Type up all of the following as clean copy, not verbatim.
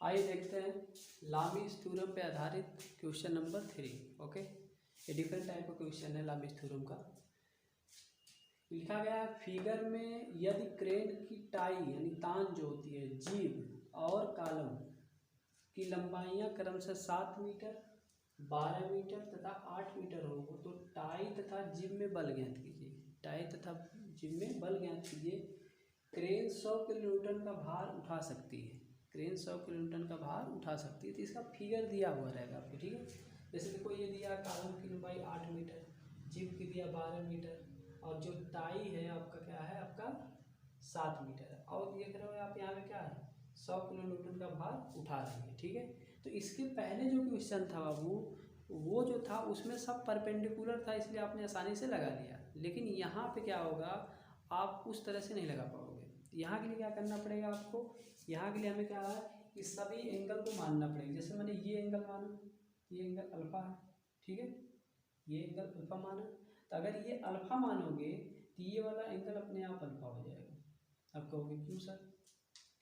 आइए देखते हैं लामीज थ्योरम पे आधारित क्वेश्चन नंबर 3। ओके, ये डिफरेंट टाइप का क्वेश्चन है लामीज थ्योरम का। लिखा गया है फिगर में यदि क्रेन की टाई यानी तान जो होती है, जीब और कॉलम की लंबाइयाँ क्रमशः 7 मीटर, 12 मीटर तथा 8 मीटर हो तो टाई तथा जिब में बल ज्ञात कीजिए। टाई तथा जिब में बल ज्ञात कीजिए। क्रेन 100 किलोन्यूटन का भार उठा सकती है। क्रेन 100 किलोन्यूटन का भार उठा सकती है, तो इसका फिगर दिया हुआ रहेगा आपको। ठीक है, जैसे देखो ये दिया कॉलम की लंबाई 8 मीटर, जिब की दिया 12 मीटर और जो टाई है आपका क्या है, आपका 7 मीटर है। और ये करो आप यहाँ पे क्या है, 100 किलोन्यूटन का भार उठा रही है। ठीक है, तो इसके पहले जो क्वेश्चन था बाबू, वो जो था उसमें सब परपेंडिकुलर था, इसलिए आपने आसानी से लगा लिया। लेकिन यहाँ पे क्या होगा, आप उस तरह से नहीं लगा पाओगे। यहाँ के लिए क्या करना पड़ेगा आपको, यहाँ के लिए हमें क्या है कि सभी एंगल को मानना पड़ेगा। जैसे मैंने ये एंगल माना, ये एंगल अल्फा है। ठीक है, ये एंगल अल्फा माना, तो अगर ये अल्फा मानोगे तो ये वाला एंगल अपने आप अल्फा हो जाएगा। अब कहोगे क्यों सर,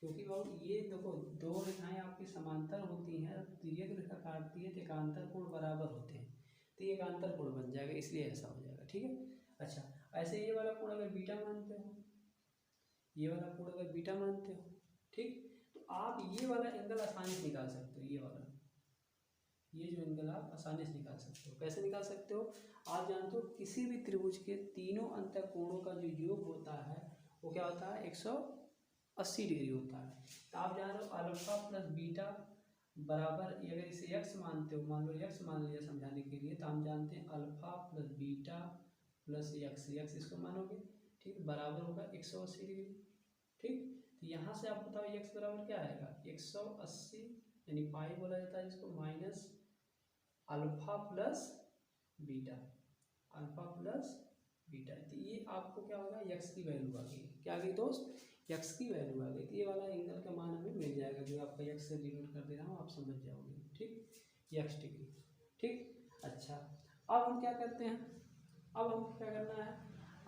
क्योंकि बाबू ये देखो दो रेखाएं आपकी समांतर होती हैं, तिर्यक रेखा काटती है तो एकांतर कोण बराबर होते हैं, तो ये एकांतर कोण बन जाएगा, इसलिए ऐसा हो जाएगा। ठीक है, अच्छा ऐसे ये वाला कोण अगर बीटा मानते हो, ये वाला कोण अगर बीटा मानते हो, ठीक, तो आप ये वाला एंगल आसानी से निकाल सकते हो। ये वाला, ये जो एंगल आप आसानी से निकाल सकते हो। कैसे निकाल सकते हो, आप जानते हो किसी भी त्रिभुज के तीनों अंतः कोणों का जो योग होता है वो क्या होता है, 180 डिग्री होता है। तो आप जान रहे हो अल्फा प्लस बीटा बराबर, अगर इसे x मानते हो, मान लो x मान लिया समझाने के लिए, तो हम जानते हैं alpha plus beta plus x इसको मानोगे, ठीक, बराबर होगा 180 डिग्री। ठीक, तो यहाँ से आप बताओ x बराबर क्या आएगा, 180 यानी पाई बोला जाता है इसको, minus alpha plus beta, alpha plus beta. तो ये आपको क्या होगा, x की वैल्यू आ गई। क्या आ गई दोस्त, x की वैल्यू आ गई। तो ये वाला एंगल का मान हमें मिल जाएगा, जो आपका x से डिनोट कर दे रहा हूँ, आप समझ जाओगे। ठीक, x डिग्री। ठीक, अच्छा अब हम क्या करते हैं, अब हम क्या करना है,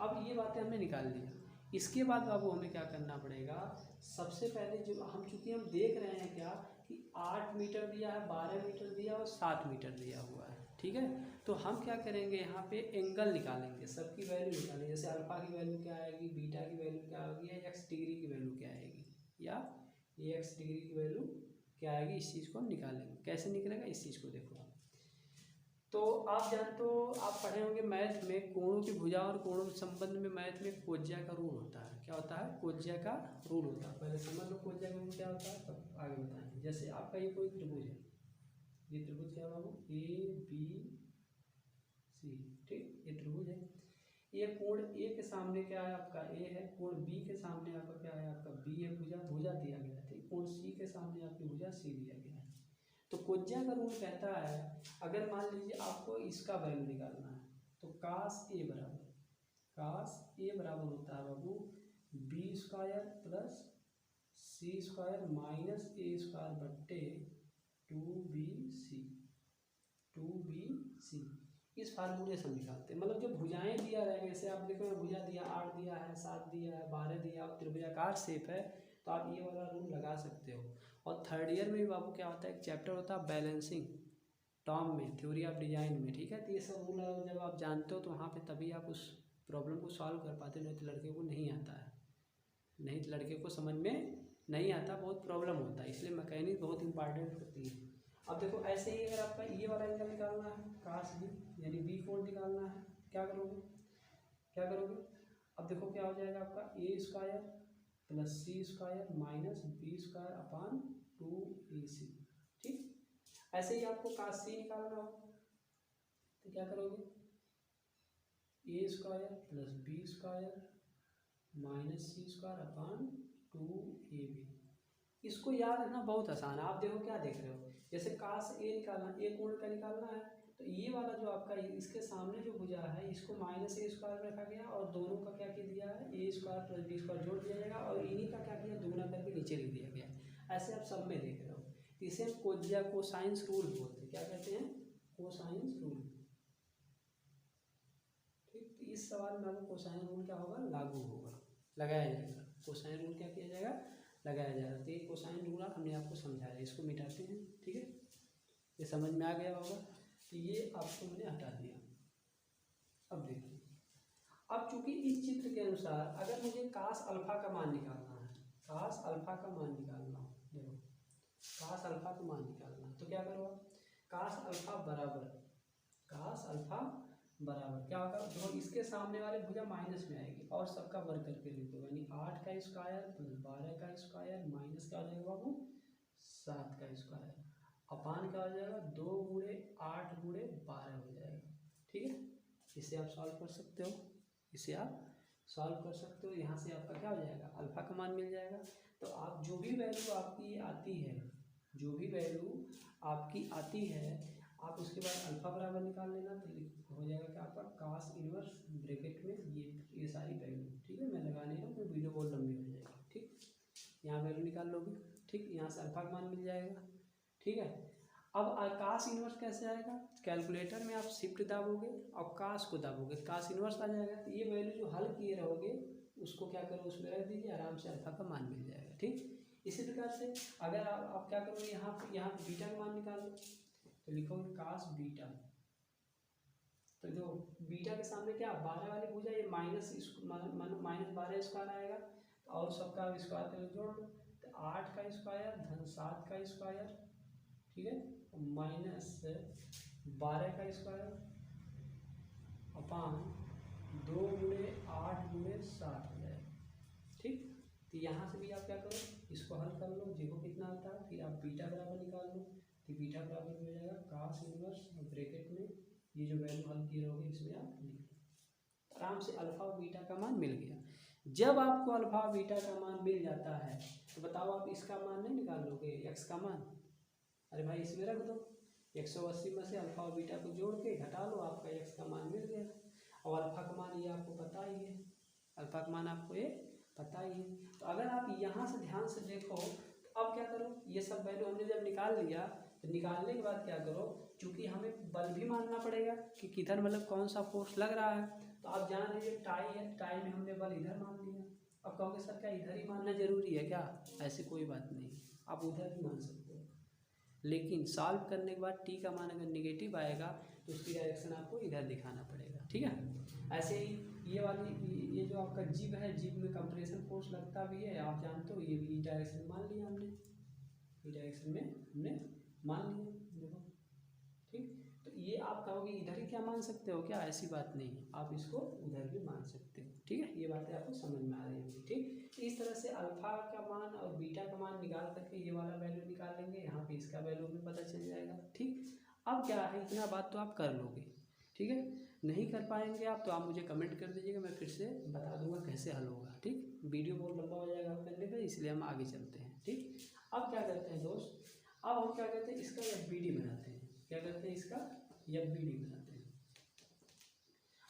अब ये बातें हमने निकाल ली। इसके बाद बाबू हमें क्या करना पड़ेगा, सबसे पहले जो हम, चूँकि हम देख रहे हैं क्या कि 8 मीटर दिया है, 12 मीटर दिया और 7 मीटर दिया हुआ है। ठीक है, तो हम क्या करेंगे, यहाँ पे एंगल निकालेंगे, सबकी वैल्यू निकालेंगे। जैसे अल्फा की वैल्यू क्या आएगी, बीटा की वैल्यू क्या आएगी, या एक्स डिग्री की वैल्यू क्या आएगी, या ये एक्स डिग्री की वैल्यू क्या आएगी, इस चीज़ को हम निकालेंगे। कैसे निकलेगा इस चीज़ को देखो। तो आप जानते हो, आप पढ़े होंगे मैथ में, कोणों की भुजा और कोणों के संबंध में मैथ में कोज्या का रूल होता है। क्या होता है, कोज्या का रूल होता है। पहले समझ लो कोज्या का रूल क्या होता है, तब आगे बताएंगे। जैसे आपका ये कोई त्रिभुज है, ये त्रिभुज क्या बाबू, ABC, ठीक, ये त्रिभुज है। ये कोण A के सामने क्या है, आपका A है, कोण B के सामने आपका क्या है, आपका B है, भुजा दिया गया है। ठीक, कोण C के सामने आपकी भुजा C दिया गया है। तो कोज्या का रूल कहता है, अगर मान लीजिए आपको इसका वैल्यू निकालना है, तो कास A बराबर होता है बाबू B² plus C² minus A² बट्टे 2BC। इस फार्मूले से हम निकालते हैं। मतलब जो भुजाएं दिया रहेगा, जैसे आप देखो भुजा दिया 8 दिया है, 7 दिया है, 12 दिया है, त्रिभुजाकार शेप है, तो आप ये वाला रूल लगा सकते हो। और थर्ड ईयर में भी बाबू क्या होता है, एक चैप्टर होता है बैलेंसिंग टर्म में, थ्योरी ऑफ डिजाइन में। ठीक है, तो ये सब रूल जब आप जानते हो तो वहाँ पे तभी आप उस प्रॉब्लम को सॉल्व कर पाते हो, नहीं तो लड़के को नहीं आता है, नहीं तो लड़के को समझ में नहीं आता, बहुत प्रॉब्लम होता है। इसलिए मैकेनिक्स बहुत इंपॉर्टेंट होती है। अब देखो ऐसे ही अगर आपका ये वाला एंगल निकालना है, काश B यानी B कोण निकालना है, क्या करोगे, अब देखो क्या हो जाएगा आपका A² plus C² minus B² अपान 2AC। ठीक, ऐसे ही आपको काश C निकालना हो तो क्या करोगे, A² plus B² minus C² अपान 2AB। इसको याद रखना बहुत आसान है। आप देखो क्या देख रहे हो, जैसे काश A निकालना, A कोण का निकालना है, तो ये वाला जो आपका इसके सामने जो भुजा है इसको माइनस A² में रखा गया, और दोनों का क्या किया दिया है, A² प्लस B² जोड़ दिया जाएगा, और इन्हीं का क्या किया, दुगुना करके नीचे लिख दिया गया। ऐसे आप सब में देख रहे हो। इसे कोज्या कोसाइंस रूल बोलते हैं। क्या कहते हैं, कोसाइंस रूल। ठीक, तो इस सवाल में आपको कोसाइन रूल क्या होगा, लागू होगा, लगाया जाएगा। कोसाइन रूल क्या किया जाएगा, लगाया जा रहा है। तो ये कोसाइन रूल हमने आपको समझाया, इसको मिटाते हैं। ठीक है, ये समझ में आ गया होगा। तो ये आपको मैंने हटा दिया। अब देखिए, अब चूंकि इस चित्र के अनुसार अगर मुझे कास अल्फा का मान निकालना है, कास अल्फा का मान निकालना हो, देखो कास अल्फा का मान निकालना तो क्या करो, कास अल्फा बराबर, कास अल्फा बराबर क्या होगा, जो इसके सामने वाले भुजा माइनस में आएगी और सबका वर्ग करके लिख दो, यानी 8 का स्क्वायर प्लस 12 का स्क्वायर माइनस क्या हो जाएगा बाबू 7 का स्क्वायर, अपान क्या हो जाएगा 2 गुणे 8 गुणे 12 हो जाएगा। ठीक है, इसे आप सॉल्व कर सकते हो, इसे आप सॉल्व कर सकते हो। यहाँ से आपका क्या हो जाएगा, अल्फा का मान मिल जाएगा। तो आप जो भी वैल्यू आपकी आती है, जो भी वैल्यू आपकी आती है, आप उसके बाद अल्फा बराबर निकाल लेना, तो हो जाएगा क्या आपका कास इनवर्स ब्रैकेट में ये सारी वैल्यू। ठीक है, मैं लगा नहीं रहा हूँ, तो वीडियो बहुत लंबी हो जाएगी। ठीक, यहाँ वैल्यू निकाल लोगे। ठीक, यहाँ से अल्फा का मान मिल जाएगा। ठीक है, अब कास इनवर्स कैसे आएगा, कैलकुलेटर में आप शिफ्ट दाबोगे और कास को दाबोगे, कास इनवर्स आ जाएगा। तो ये वैल्यू जो हल किए रहोगे उसको क्या करो, उसमें रख दीजिए, आराम से अल्फा का मान मिल जाएगा। ठीक, इसी प्रकार से अगर आप क्या करोगे, यहाँ बीटा का मान निकालो, तो लिखोगे कास बीटा। तो जो बीटा के सामने क्या 12 वाली भुजा, ये माइनस -12 स्क्वायर आएगा, तो और सबका स्क्वायर करके जोड़ लो, तो 8 का स्क्वायर धन 7 का स्क्वायर, ठीक है, माइनस 12 का स्क्वायर अपान 2 गुणे 8 गुणे 7 हो जाएगा। ठीक, तो यहाँ से भी आप क्या करो, इसको हल कर लो, देखो कितना आता है, फिर आप बीटा बराबर निकाल लो, तो बीटा बराबर हो जाएगा कास इनवर्स ब्रैकेट में ये जो वैल्यू हल किए रहोगे इसमें आप लिख लो। आराम से अल्फा और बीटा का मान मिल गया। जब आपको अल्फा और बीटा का मान मिल जाता है तो बताओ आप इसका मान नहीं निकाल लोगे, एक्स का मान, अरे भाई इसमें रख दो, 180 में से अल्फा और बीटा को जोड़ के घटा लो, आपका एक्स का मान मिल गया। और अल्फा का मान ये आपको पता ही है, अल्फा का मान आपको ये पता ही है। तो अगर आप यहाँ से ध्यान से देखो, तो अब क्या करो, ये सब वैल्यू हमने जब निकाल लिया, तो निकालने के बाद क्या करो, चूंकि हमें बल भी मानना पड़ेगा कि किधर मतलब कौन सा फोर्स लग रहा है, तो आप जान लीजिए टाई है, टाई में हमने बल इधर मान लिया। अब कहोगे सर क्या इधर ही मानना जरूरी है क्या, ऐसी कोई बात नहीं, आप उधर भी मान सकते हो, लेकिन सॉल्व करने के बाद टी का मान अगर निगेटिव आएगा तो उसकी डायरेक्शन आपको इधर दिखाना पड़ेगा। ठीक है, ऐसे ही ये जो आपका जिब है, जिब में कंप्रेशन फोर्स लगता भी है, आप जानते हो, ये भी डायरेक्शन मान लिया हमने, ये डायरेक्शन में हमने मान लिया, देखो। ठीक, तो ये आप कहोगे इधर ही क्या मान सकते हो क्या, ऐसी बात नहीं है, आप इसको उधर भी मान सकते हो। ठीक है, ये बातें आपको समझ में आ रही होंगी। ठीक, इस तरह से अल्फा का मान और बीटा का मान निकाल करके ये वाला वैल्यू निकाल लेंगे, यहाँ पे इसका वैल्यू भी पता चल जाएगा। ठीक, अब क्या है, इतना बात तो आप कर लोगे। ठीक है, नहीं कर पाएंगे आप तो आप मुझे कमेंट कर दीजिएगा, मैं फिर से बता दूंगा कैसे हल होगा। ठीक, वीडियो बहुत लंबा हो जाएगा करने का, इसलिए हम आगे चलते हैं। ठीक, अब क्या करते हैं दोस्त, अब हम क्या करते हैं, इसका FBD बनाते हैं। क्या करते हैं, इसका FBD बनाते हैं।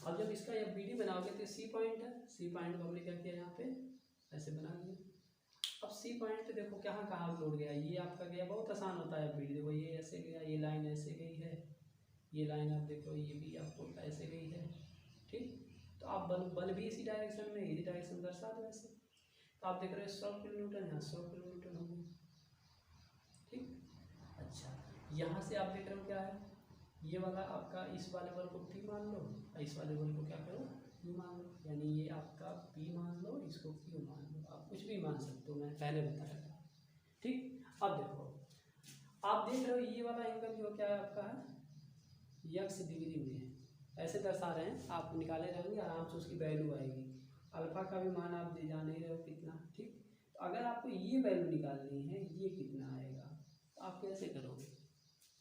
अब जब इसका FBD बनाओगे तो C पॉइंट है, C पॉइंट को हमने क्या किया, यहाँ पे ऐसे बना दिया। अब C पॉइंट पे देखो कहाँ कहाँ लोड गया, ये आपका गया, बहुत आसान होता है FBD, देखो ये ऐसे गया, ये लाइन ऐसे गई है, ये लाइन आप देखो ये भी आपको ऐसे गई है। ठीक, तो आप बल भी इसी डायरेक्शन में, इसी डायरेक्शन दर्शा दो ऐसे, तो आप देख रहे हैं 100 किलोमीटर, यहाँ 100 किलोमीटर हो गया। ठीक, अच्छा यहाँ से आप देख रहे हो क्या है, ये वाला आपका इस वाले बल को P मान लो और इस वाले बल को क्या करो, Q मान लो, यानी ये आपका P मान लो, इसको Q मान लो, आप कुछ भी मान सकते हो, मैंने पहले बताया था। ठीक, अब देखो आप देख रहे हो ये वाला एंगल जो क्या है आपका है x डिग्री में है, ऐसे दर्शा रहे हैं, आप निकाले रहेंगे आराम से उसकी वैल्यू आएगी। अल्फा का भी मान आप जान ही रहे हो कितना। ठीक, तो अगर आपको ये वैल्यू निकालनी है, ये कितना आएगा, तो आप कैसे करोगे,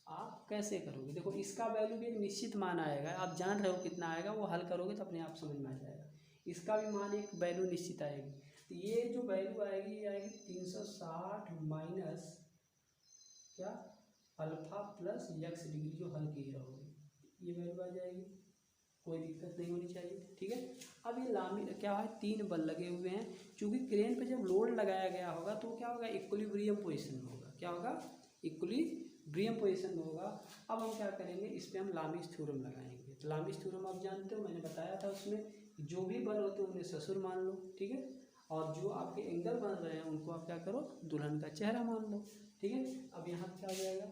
आप कैसे करोगे, देखो इसका वैल्यू भी एक निश्चित मान आएगा, आप जान रहे हो कितना आएगा, वो हल करोगे तो अपने आप समझ में आ जाएगा। इसका भी मान एक वैल्यू निश्चित आएगी, तो ये जो वैल्यू आएगी ये आएगी 360 माइनस क्या अल्फा प्लस x डिग्री जो हल की रहोगे, ये वैल्यू आ जाएगी, कोई दिक्कत नहीं होनी चाहिए। ठीक है, अब ये लामी क्या है, 3 बल लगे हुए हैं, चूँकि क्रेन पे जब लोड लगाया गया होगा तो क्या होगा, इक्विलिब्रियम पोजीशन में होगा, क्या होगा, इक्विलिब्रियम पोजीशन में होगा। अब हम क्या करेंगे, इस पर हम लामीस थ्योरम लगाएंगे। तो लामीस थ्योरम आप जानते हो, मैंने बताया था उसमें जो भी बल होते हैं उन्हें ससुर मान लो। ठीक है, और जो आपके एंगल बन रहे हैं उनको आप क्या करो, दुल्हन का चेहरा मान लो। ठीक है, अब यहाँ क्या हो जाएगा,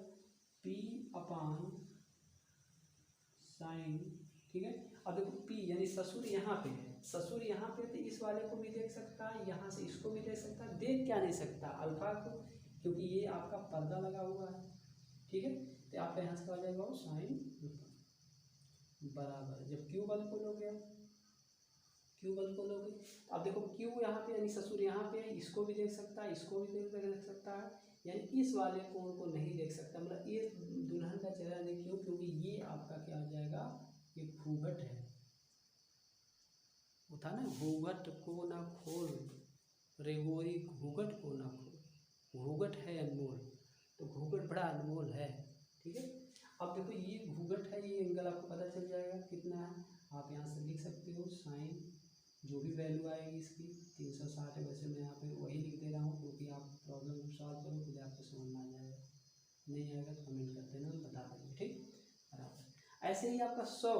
P अपान साइन। ठीक है, अब देखो P यानी ससुर यहाँ पे है, ससुर यहाँ पे, तो इस वाले को भी देख सकता है, यहाँ से इसको भी देख सकता है। देख क्या नहीं सकता, अल्फा को, क्योंकि ये आपका पर्दा लगा हुआ है। ठीक है, तो आपका यहाँ से क्या हो जाएगा वो साइन बराबर, जब क्यू बल को लोगे, क्यू बल को लोगे, अब देखो क्यू यहाँ पे यानी ससुर यहाँ पे है, इसको भी देख सकता है, इसको भी देख सकता है, यानी इस वाले कोण को नहीं देख सकता, मतलब ये दुल्हन का चेहरा नहीं। क्यों, क्योंकि ये आपका क्या हो जाएगा, ये घूंघट है, वो था ना, घूंघट को ना खोल रे गोरी, घूंघट को ना खोल, घूंघट है अनमोल, तो घूंघट बड़ा अनमोल है। ठीक है, अब देखो ये घूंघट है, ये एंगल आपको पता चल जाएगा कितना है, आप यहाँ से लिख सकते हो साइन, जो भी वैल्यू आएगी इसकी 360 है, वैसे मैं यहाँ पे वही लिख दे रहा हूँ, क्योंकि आप प्रॉब्लम सॉल्व करो खुद आपको समझ में आ जाएगा, नहीं आएगा तो कमेंट कर देना, हम बता देंगे। ठीक, बराबर। ऐसे ही आपका 100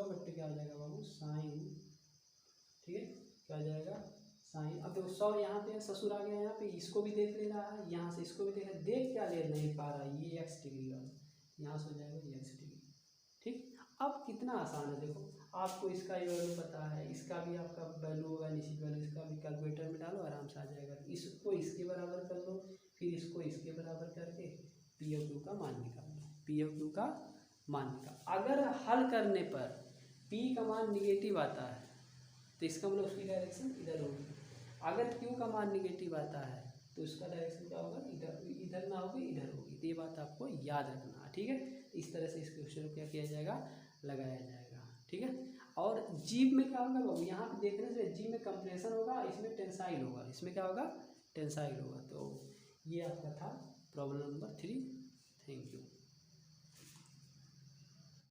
बट्टे क्या हो जाएगा बाबू, साइन। ठीक है, क्या हो जाएगा साइन। अब देखो 100 यहाँ पे ससुर आ गया, यहाँ पे इसको भी देख ले रहा है, यहाँ से इसको भी देख क्या ले नहीं पा रहा है, ये x डिग्री वाला, यहाँ से हो जाएगा ये x डिग्री। ठीक, अब कितना आसान है, देखो आपको इसका वैल्यू पता है, इसका भी आपका वैल्यू होगा निश्चित वैल्यू, इसका भी कैलकुलेटर में डालो आराम से आ जाएगा। इसको इसके बराबर कर लो, फिर इसको इसके बराबर करके पी और क्यू का मान निकालो, पी और क्यू का मान निकालो। अगर हल करने पर पी का मान निगेटिव आता है तो इसका मतलब उसकी डायरेक्शन इधर होगी, अगर क्यू का मान निगेटिव आता है तो उसका डायरेक्शन क्या होगा, इधर ना होगी इधर होगी। तो ये बात आपको याद रखना। ठीक है, इस तरह से इस क्वेश्चन को क्या किया जाएगा, लगाया जाएगा। ठीक है, और जीव में क्या होगा बाबू, यहाँ पे देखने से जीव में कंप्रेशन होगा, इसमें टेंसाइल होगा, इसमें क्या होगा, टेंसाइल होगा। तो ये आपका था प्रॉब्लम नंबर 3। Thank you.